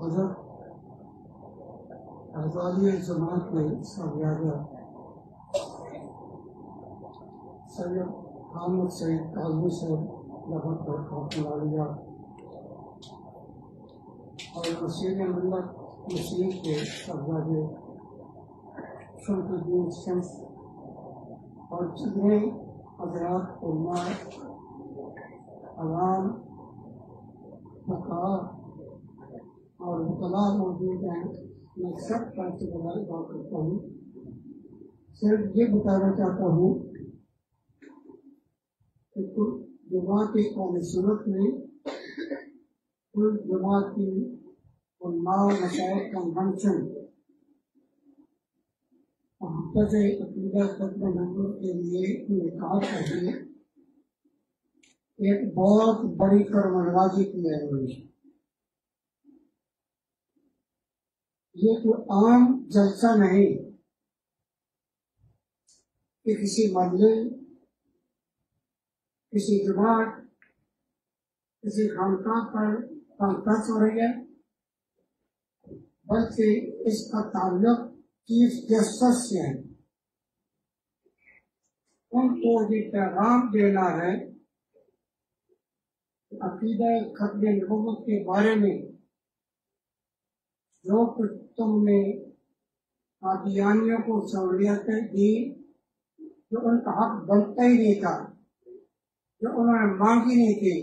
हज़रत आज़ादी जमात में सरयादा सैयद अहमद सईद काज़मी से लहर पर बना लिया और वसील मिल्लत मसीह के सरयादे शमसुद्दीन शम्स और जितने हज़रात उलमा अवाम फक़हा और मुतला मौजूद हैं, मैं सब का शुक्रिया अदा करता हूँ। सिर्फ ये बताना चाहता हूँ कि जमात कौमी सूरत में कुल जमात की उलमा मशाइख कन्वेंशन मुहफ़्फ़ज़ अक़ीदा ख़त्म नंबर के लिए इनेकाद करके एक बहुत बड़ी करमनवाजी की है। ये तो आम जलसा नहीं कि किसी महल्ले, किसी जमात, किसी खानका पर कॉन्फ्रेंस हो रही है, बल्कि इसका ताल्लुक चीफ जस्टिस से है। उनको ये पैगाम देना है कि अक़ीदा ख़त्म नबुव्वत के बारे में जो कुछ तुमने कादियानियों को सहूलियतें दी जो उनका हक बनता ही नहीं था, जो उन्होंने मांगी नहीं थी,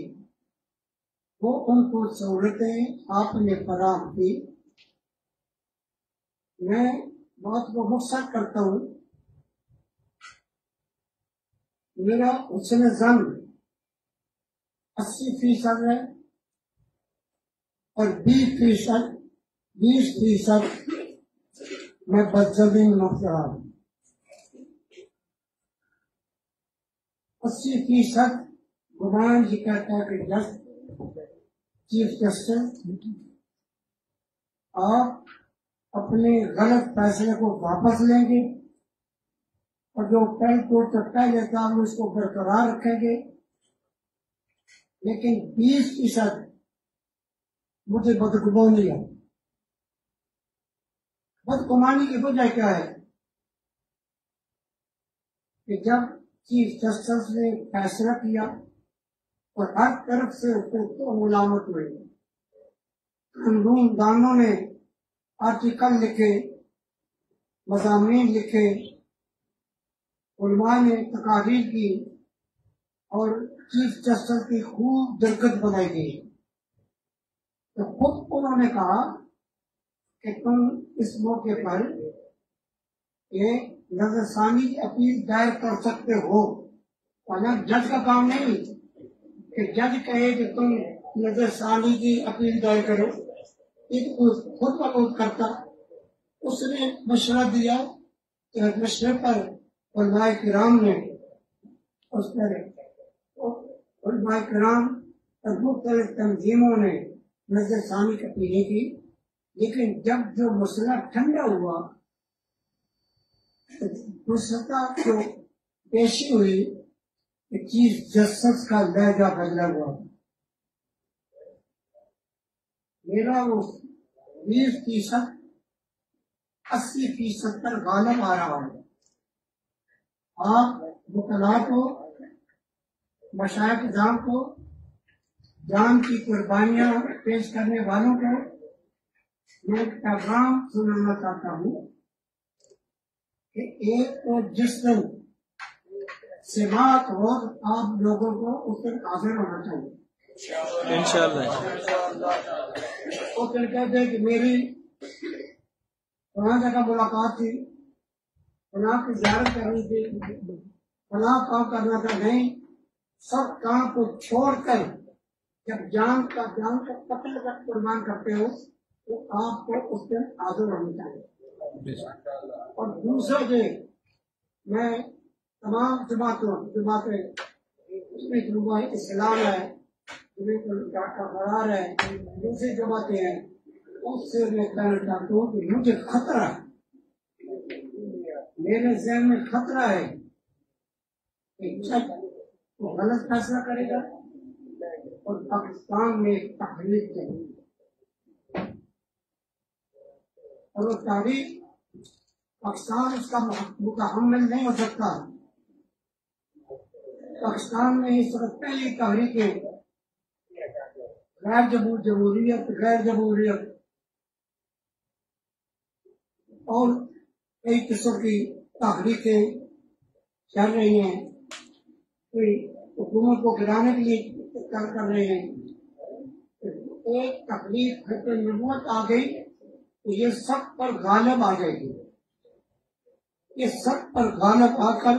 वो उनको सहूलतें आपने फराहम की। मैं बात को मुख्तसर करता हूँ। मेरा हुस्न ज़न 80% है और 20% मैं बदजमीन मुब्तला हूँ। 80% गुमान जी कहता है कि चीफ जस्टिस आप अपने गलत फैसले को वापस लेंगे और जो पहल कोर्ट तक पहले था उसको बरकरार रखेंगे, लेकिन 20% मुझे बदगुमानी है। बदगुमानी की वजह क्या है कि जब चीफ जस्टिस ने फैसला किया और हर तरफ से तो मुलामत हुई, कानून दानों ने आर्टिकल लिखे, मज़ामीन लिखे, उलमा ने तकारीर की और चीफ जस्टिस की खूब दिक्कत बनाई गई। तो खुद उन्होंने कहा कि तुम इस मौके पर ये नजरसानी की अपील दायर कर सकते हो, और जज का काम नहीं कि जज कहे कि तुम नजरसानी की अपील दायर करो, खुद का खुद करता। उसने मशवरा दिया, मशवरे पर उलमाए किराम ने उस पर उलमाए किराम और मुख्तलिफ तंजीमों ने नजरसानी की अपील की, लेकिन जब जो मसला ठंडा हुआ तो सत्ता जो पेशी हुई चीफ जस्टिस का लहजा बदला हुआ। मेरा वो 20% 80% पर गालिब आ रहा है। आप मुकला को, मशाइख जान को, जान की कुर्बानियां पेश करने वालों को मैं पैगाम सुनाना चाहता हूँ कि एक तो जिस दिन समात हो आप लोगों को उस दिन हाजिर होना चाहिए इंशाअल्लाह। वो फिर कहते कि मेरी फलां जगह मुलाकात थी, फलां की ज़ियारत करनी थी, फलां काम करना था, नहीं सब काम को छोड़कर जब जान का कत्ल का कुर्बान करते हो तो आपको उस दिन आज़ाद होनी चाहिए। और दूसरा जो मैं तमाम जमातें उसमें जुम्मा इस्लाम है, डॉक्टर फरार है, दूसरी जमातें हैं, उससे मैं कहना चाहता हूँ कि मुझे खतरा है, मेरे ज़हन में खतरा है कि वो गलत फैसला करेगा और पाकिस्तान में तहरीक चलेगी और वो तारीख पाकिस्तान उसका मुकम्मल नहीं हो सकता। पाकिस्तान में इस वक्त पहली तहरीकें गैर जमहूरियत और कई किस्म की तहरीकें चल रही हैं, कोई हुकूमत को गिराने के लिए कर रहे हैं। एक तकलीफ खत्म नबूवत आ गई तो ये सब पर गालिब आ जाएगी, ये सब पर गालिब आकर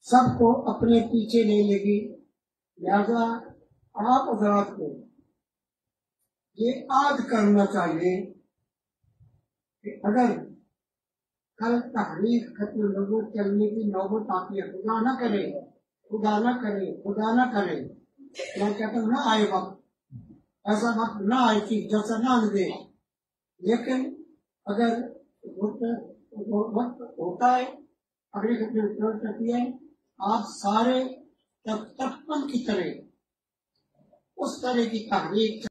सबको अपने पीछे ले लेगी। लिहाजा आप हज़रात को ये याद करना चाहिए कि अगर कल तहरीक खत्म नबूवत चलने की नौबत आती है, खुदा ना करे, मैं कहता हूँ ना आए वक्त, ऐसा वक्त ना आए कि जैसा ना दे, लेकिन अगर वक्त होता है, अगली घटना करती है, आप सारे तब की तरह उस तरह की तहरीक